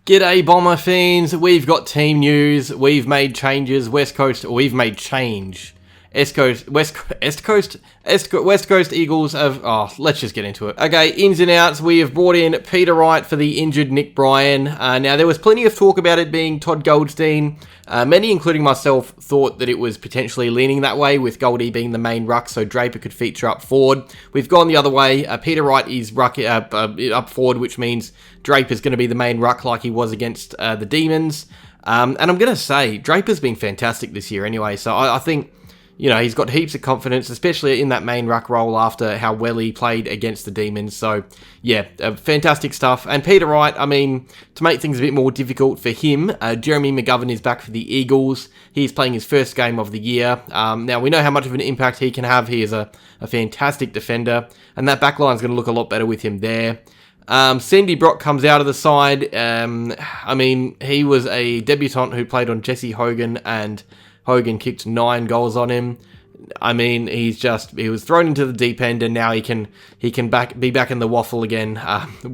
G'day Bomber fans, we've got team news, we've made changes, West Coast Eagles have, let's just get into it. Okay, ins and outs, we have brought in Peter Wright for the injured Nick Bryan. Now, there was plenty of talk about it being Todd Goldstein. Many, including myself, thought that it was potentially leaning that way, with Goldie being the main ruck, so Draper could feature up forward. We've gone the other way. Peter Wright is up forward, which means Draper's going to be the main ruck like he was against the Demons. And I'm going to say, Draper's been fantastic this year anyway, so I think, you know, he's got heaps of confidence, especially in that main ruck role after how well he played against the Demons. So, yeah, fantastic stuff. And Peter Wright, I mean, to make things a bit more difficult for him, Jeremy McGovern is back for the Eagles. He's playing his first game of the year. Now, we know how much of an impact he can have. He is a fantastic defender, and that back line is going to look a lot better with him there. Sandy Brock comes out of the side. I mean, he was a debutant who played on Jesse Hogan, and Hogan kicked 9 goals on him. I mean, he was thrown into the deep end, and now he can be back in the waffle again.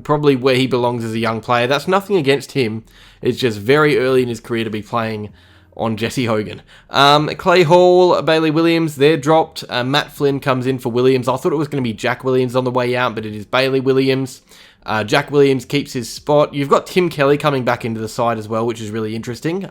Probably where he belongs as a young player. That's nothing against him. It's just very early in his career to be playing on Jesse Hogan. Clay Hall, Bailey Williams, they're dropped. Matt Flynn comes in for Williams. I thought it was going to be Jack Williams on the way out, but it is Bailey Williams. Jack Williams keeps his spot. You've got Tim Kelly coming back into the side as well, which is really interesting.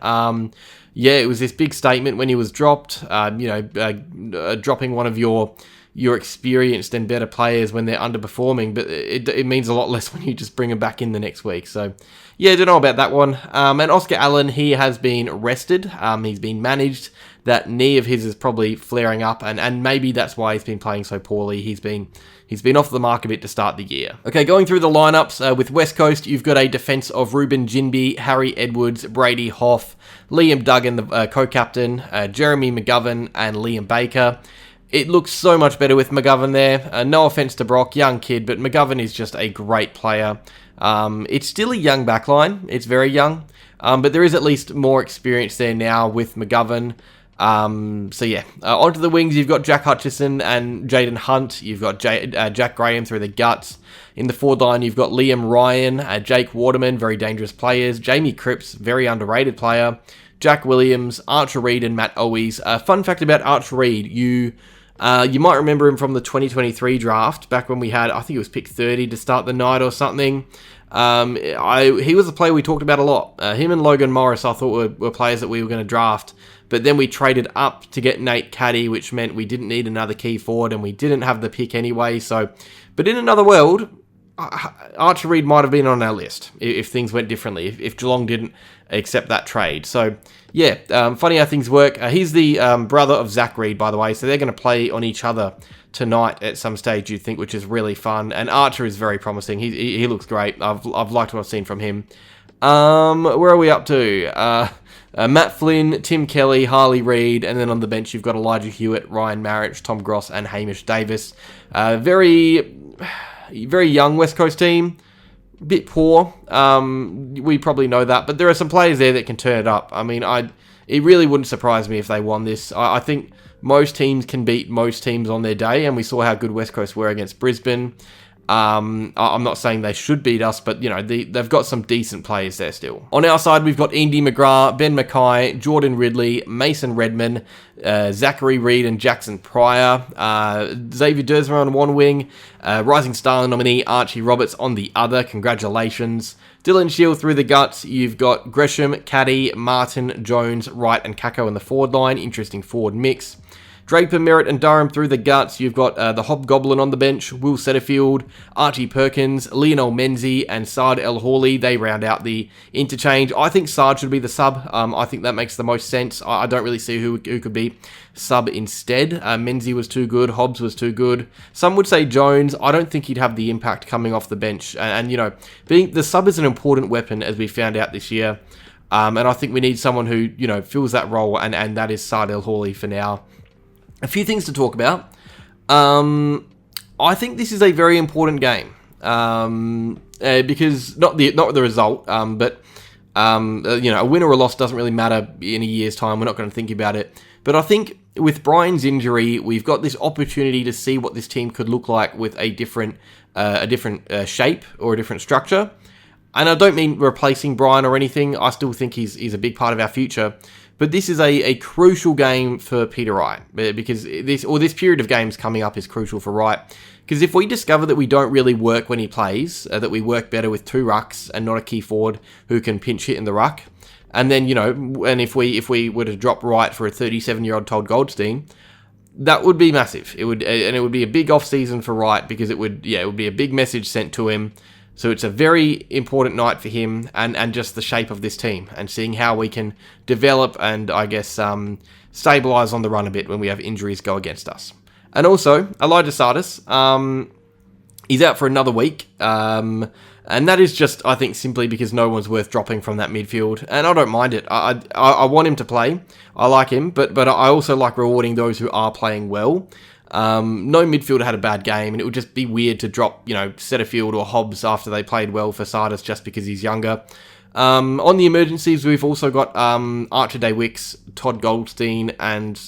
Yeah, it was this big statement when he was dropped. Dropping one of your experienced and better players when they're underperforming, but it means a lot less when you just bring them back in the next week. So, yeah, don't know about that one. And Oscar Allen, he has been rested. He's been managed. That knee of his is probably flaring up, and maybe that's why he's been playing so poorly. He's been off the mark a bit to start the year. Okay, going through the lineups, with West Coast, you've got a defense of Ruben Ginbey, Harry Edwards, Brady Hoff, Liam Duggan, the co-captain, Jeremy McGovern, and Liam Baker. It looks so much better with McGovern there. No offense to Brock, young kid, but McGovern is just a great player. It's still a young backline. It's very young, but there is at least more experience there now with McGovern. Onto the wings, you've got Jack Hutchison and Jaden Hunt. You've got Jack Graham through the guts. In the forward line, you've got Liam Ryan, Jake Waterman, very dangerous players. Jamie Cripps, very underrated player. Jack Williams, Archer Reed, and Matt Owies. Fun fact about Archer Reed, you might remember him from the 2023 draft, back when we had, I think it was pick 30 to start the night or something. He was a player we talked about a lot. Him and Logan Morris, I thought were players that we were going to draft. But then we traded up to get Nate Caddy, which meant we didn't need another key forward, and we didn't have the pick anyway. So, but in another world, Archer Reed might have been on our list if things went differently, if Geelong didn't accept that trade. So, yeah, funny how things work. He's the brother of Zach Reed, by the way, so they're going to play on each other tonight at some stage, you'd think, which is really fun. And Archer is very promising. He looks great. I've liked what I've seen from him. Where are we up to? Matt Flynn, Tim Kelly, Harley Reid, and then on the bench you've got Elijah Hewitt, Ryan Marich, Tom Gross, and Hamish Davis. Very, very young West Coast team. Bit poor. We probably know that, but there are some players there that can turn it up. I mean, it really wouldn't surprise me if they won this. I think most teams can beat most teams on their day, and we saw how good West Coast were against Brisbane. I'm not saying they should beat us, but, you know, they've got some decent players there still. On our side, we've got Indy McGrath, Ben Mackay, Jordan Ridley, Mason Redman, Zachary Reid and Jackson Pryor, Xavier Dersmer on one wing, Rising Star nominee Archie Roberts on the other. Congratulations. Dylan Shield through the guts. You've got Gresham, Caddy, Martin, Jones, Wright and Kako in the forward line. Interesting forward mix. Draper, Merritt and Durham through the guts. You've got the Hobgoblin on the bench, Will Setterfield, Archie Perkins, Lionel Menzies and Saad El Hawley. They round out the interchange. I think Saad should be the sub. I think that makes the most sense. I don't really see who could be sub instead. Menzies was too good. Hobbs was too good. Some would say Jones. I don't think he'd have the impact coming off the bench. And you know, being the sub is an important weapon, as we found out this year. And I think we need someone who, you know, fills that role, and that is Saad El Hawley for now. A few things to talk about. I think this is a very important game because not the result, but you know, a win or a loss doesn't really matter in a year's time. We're not going to think about it. But I think with Brian's injury, we've got this opportunity to see what this team could look like with a different shape or a different structure. And I don't mean replacing Brian or anything. I still think he's a big part of our future. But this is a crucial game for Peter Wright, because this period of games coming up is crucial for Wright. Because if we discover that we don't really work when he plays, that we work better with 2 rucks and not a key forward who can pinch hit in the ruck, and then, and if we were to drop Wright for a 37-year-old Todd Goldstein, that would be massive. It would be a big off-season for Wright, because it would be a big message sent to him. So it's a very important night for him and just the shape of this team and seeing how we can develop and, I guess, stabilise on the run a bit when we have injuries go against us. And also, Elijah Sardis, he's out for another week. And that is just, I think, simply because no one's worth dropping from that midfield. And I don't mind it. I want him to play. I like him. But I also like rewarding those who are playing well. No midfielder had a bad game, and it would just be weird to drop, Setterfield or Hobbs after they played well for Sardis just because he's younger. On the emergencies, we've also got Archer Day Wicks, Todd Goldstein, and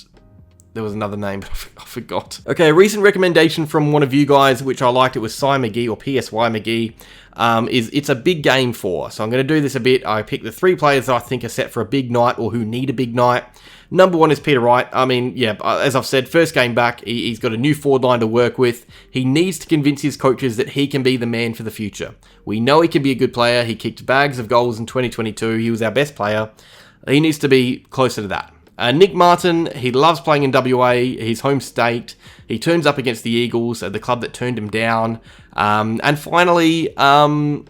there was another name, but I forgot. Okay, a recent recommendation from one of you guys, which I liked, it was Cy McGee, or PSY McGee, it's a big game for. So I'm going to do this a bit. I picked the 3 players that I think are set for a big night or who need a big night. Number 1 is Peter Wright. I mean, yeah, as I've said, first game back, he's got a new forward line to work with. He needs to convince his coaches that he can be the man for the future. We know he can be a good player. He kicked bags of goals in 2022. He was our best player. He needs to be closer to that. Nick Martin, he loves playing in WA, his home state. He turns up against the Eagles, the club that turned him down. And finally, you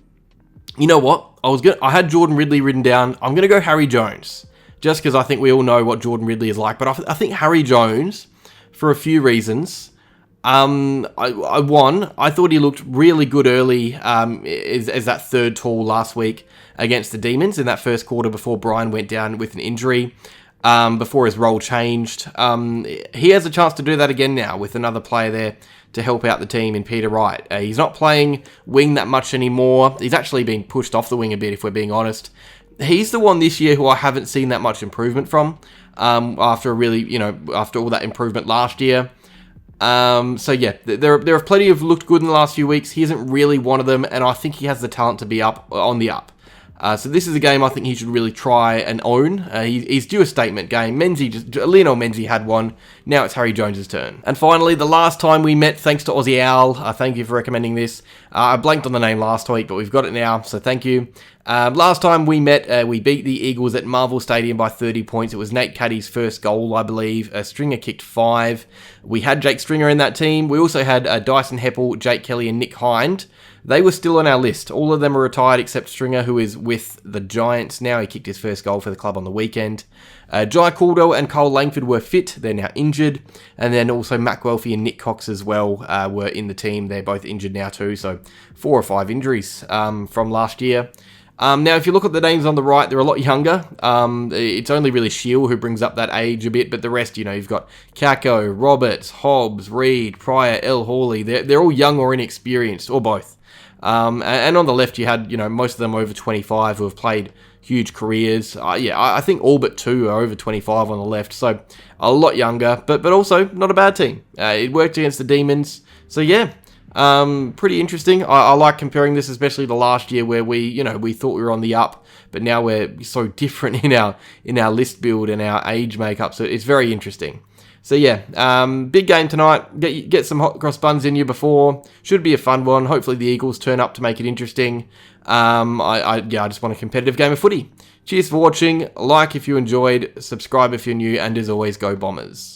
know what? I had Jordan Ridley written down. I'm going to go Harry Jones, just because I think we all know what Jordan Ridley is like. But I think Harry Jones, for a few reasons. I thought he looked really good early as that third tall last week against the Demons in that first quarter before Brian went down with an injury. Before his role changed. He has a chance to do that again now with another player there to help out the team in Peter Wright. He's not playing wing that much anymore. He's actually been pushed off the wing a bit, if we're being honest. He's the one this year who I haven't seen that much improvement from after all that improvement last year. So yeah, there have plenty of looked good in the last few weeks. He isn't really one of them, and I think he has the talent to be on the up. So this is a game I think he should really try and own. He's due a statement game. Lionel Menzies had one. Now it's Harry Jones' turn. And finally, the last time we met, thanks to Aussie Owl. Thank you for recommending this. I blanked on the name last week, but we've got it now, so thank you. Last time we met, we beat the Eagles at Marvel Stadium by 30 points. It was Nate Caddy's first goal, I believe. Stringer kicked 5. We had Jake Stringer in that team. We also had Dyson Heppel, Jake Kelly, and Nick Hind. They were still on our list. All of them are retired except Stringer, who is with the Giants now. He kicked his first goal for the club on the weekend. Jai Caldwell and Cole Langford were fit. They're now injured. And then also Matt Guelphy and Nick Cox as well were in the team. They're both injured now too. So 4 or 5 injuries from last year. Now, if you look at the names on the right, they're a lot younger. It's only really Shield who brings up that age a bit, but the rest, you've got Kako, Roberts, Hobbs, Reed, Pryor, L. Hawley. They're all young or inexperienced, or both. And on the left, you had, most of them over 25 who have played huge careers. I think all but 2 are over 25 on the left, so a lot younger, but also not a bad team. It worked against the Demons, so yeah. Pretty interesting. I like comparing this, especially to last year where we thought we were on the up, but now we're so different in our list build and our age makeup. So it's very interesting. So yeah, big game tonight. Get some hot cross buns in you before. Should be a fun one. Hopefully the Eagles turn up to make it interesting. I just want a competitive game of footy. Cheers for watching. Like if you enjoyed, subscribe if you're new, and as always, go Bombers.